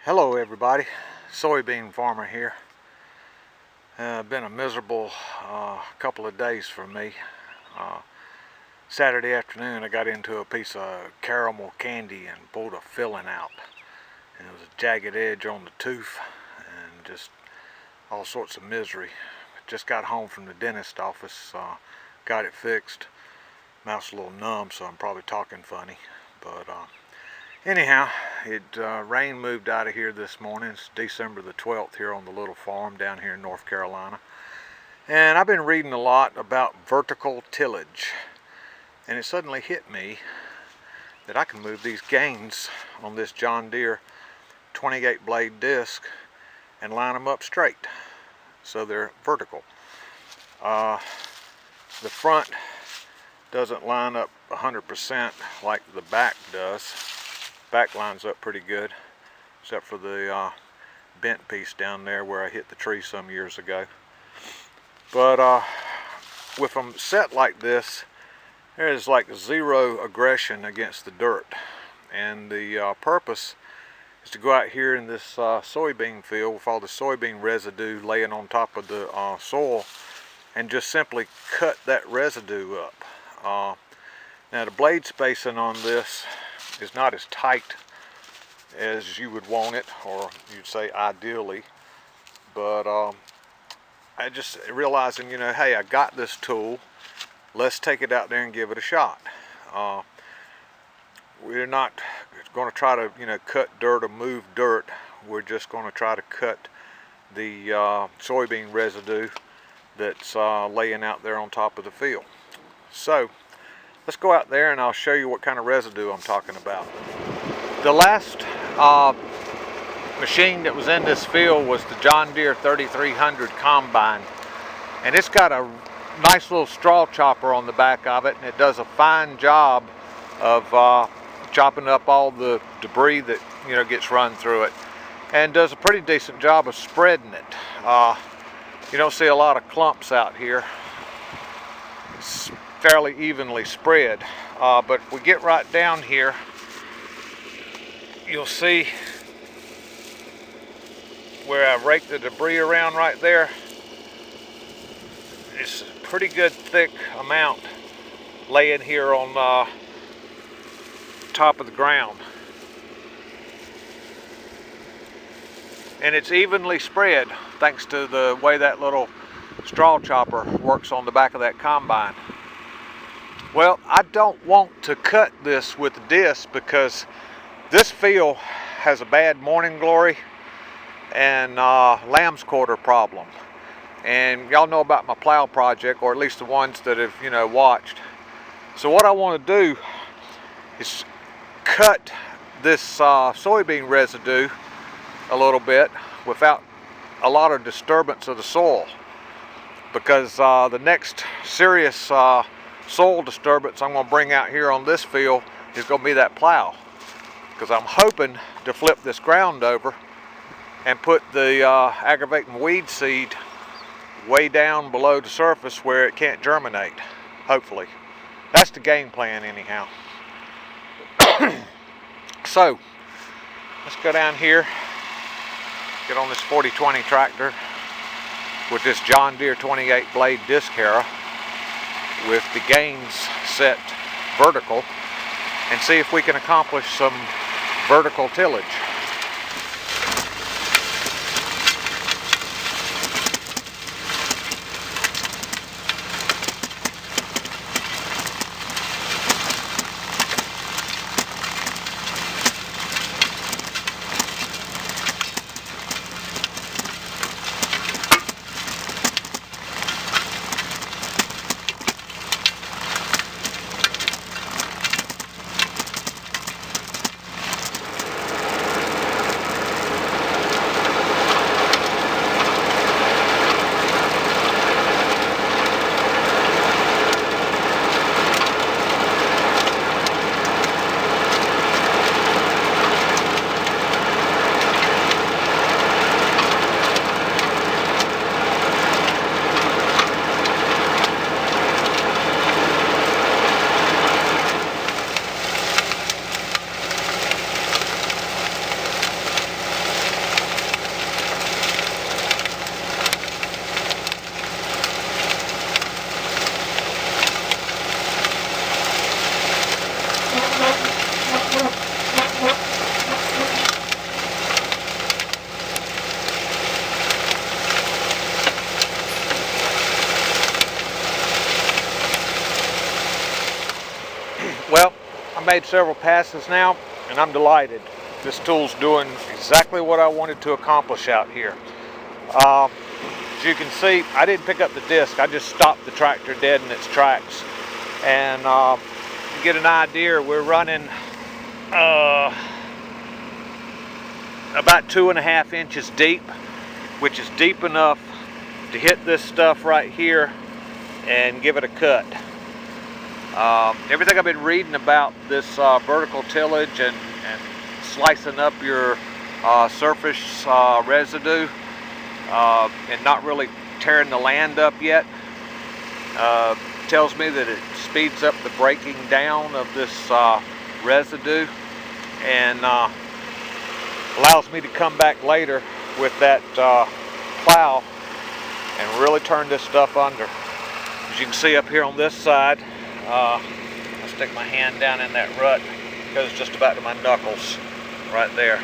Hello everybody, soybean farmer here. Been a miserable couple of days for me. Saturday afternoon I got into a piece of caramel candy and pulled a filling out. And it was a jagged edge on the tooth and just all sorts of misery. Just got home from the dentist office, got it fixed. Mouth's a little numb, so I'm probably talking funny. But anyhow, rain moved out of here this morning. It's December the 12th here on the little farm down here in North Carolina. And I've been reading a lot about vertical tillage. And it suddenly hit me that I can move these gains on this John Deere 28 blade disc and line them up straight. So they're vertical. The front doesn't line up 100% like the back does. Back lines up pretty good, except for the bent piece down there where I hit the tree some years ago. But with them set like this, there's like zero aggression against the dirt. And the purpose is to go out here in this soybean field with all the soybean residue laying on top of the soil and just simply cut that residue up. Now the blade spacing on this is not as tight as you would want it, or you'd say ideally, but I just realizing, hey, I got this tool, let's take it out there and give it a shot. We're not going to try to cut dirt or move dirt. We're just going to try to cut the soybean residue that's laying out there on top of the field. So let's go out there and I'll show you what kind of residue I'm talking about. The last machine that was in this field was the John Deere 3300 combine. And it's got a nice little straw chopper on the back of it, and it does a fine job of chopping up all the debris that gets run through it, and does a pretty decent job of spreading it. You don't see a lot of clumps out here. It's fairly evenly spread, but if we get right down here, you'll see where I raked the debris around right there. It's a pretty good thick amount laying here on top of the ground, and it's evenly spread thanks to the way that little straw chopper works on the back of that combine. Well, I don't want to cut this with the disc because this field has a bad morning glory and lamb's quarter problem. And y'all know about my plow project, or at least the ones that have watched. So what I want to do is cut this soybean residue a little bit without a lot of disturbance of the soil, because the next serious soil disturbance I'm going to bring out here on this field is going to be that plow, because I'm hoping to flip this ground over and put the aggravating weed seed way down below the surface where it can't germinate. Hopefully that's the game plan anyhow. So let's go down here, get on this 4020 tractor with this John Deere 28 blade disc harrow with the gains set vertical, and see if we can accomplish some vertical tillage. made several passes now, and I'm delighted. This tool's doing exactly what I wanted to accomplish out here. As you can see, I didn't pick up the disc. I just stopped the tractor dead in its tracks. And to get an idea, we're running about 2.5 inches deep, which is deep enough to hit this stuff right here and give it a cut. Everything I've been reading about this vertical tillage and slicing up your surface residue and not really tearing the land up yet tells me that it speeds up the breaking down of this residue and allows me to come back later with that plow and really turn this stuff under. As you can see up here on this side, I'll stick my hand down in that rut. It goes just about to my knuckles right there.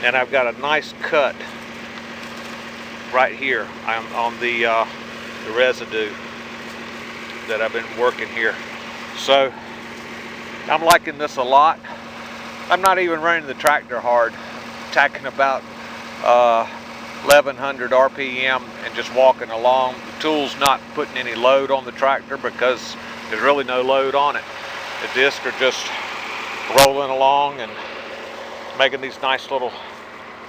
And I've got a nice cut right here on the residue that I've been working here. So I'm liking this a lot. I'm not even running the tractor hard. I'm tacking about 1100 RPM and just walking along. The tool's not putting any load on the tractor because there's really no load on it. The discs are just rolling along and making these nice little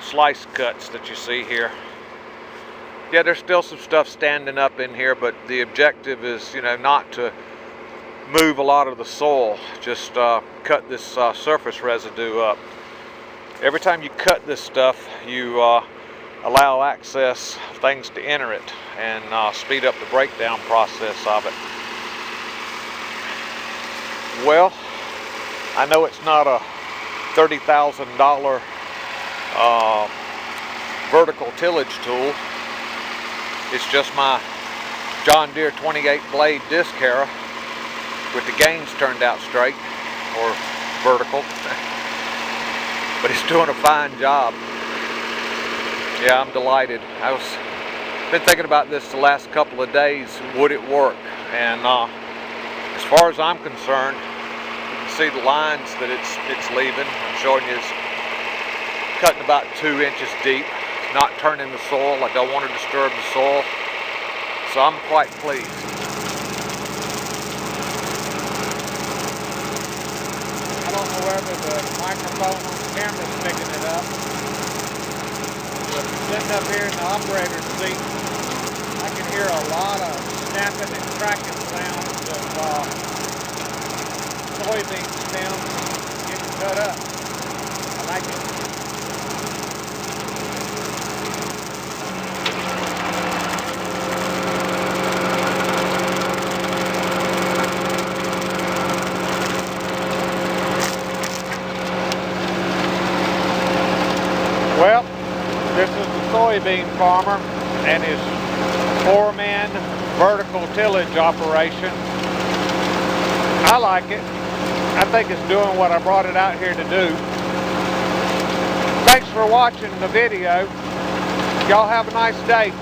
slice cuts that you see here. Yeah, there's still some stuff standing up in here, but the objective is, not to move a lot of the soil, just cut this surface residue up. Every time you cut this stuff, you allow access things to enter it and speed up the breakdown process of it. Well, I know it's not a $30,000 vertical tillage tool. It's just my John Deere 28 blade disc harrow with the gains turned out straight or vertical. But it's doing a fine job. Yeah, I'm delighted. I've been thinking about this the last couple of days. Would it work? And as far as I'm concerned, you can see the lines that it's leaving. I'm showing you it's cutting about 2 inches deep. It's not turning the soil. I don't want to disturb the soil. So I'm quite pleased. I don't know whether the microphone on the camera is picking it up. But sitting up here in the operator's seat, I can hear a lot of snapping and cracking sounds of soybean stems getting cut up. I like it. Well, this is the soybean farmer and his 4-man vertical tillage operation. I like it. I think it's doing what I brought it out here to do. Thanks for watching the video. Y'all have a nice day.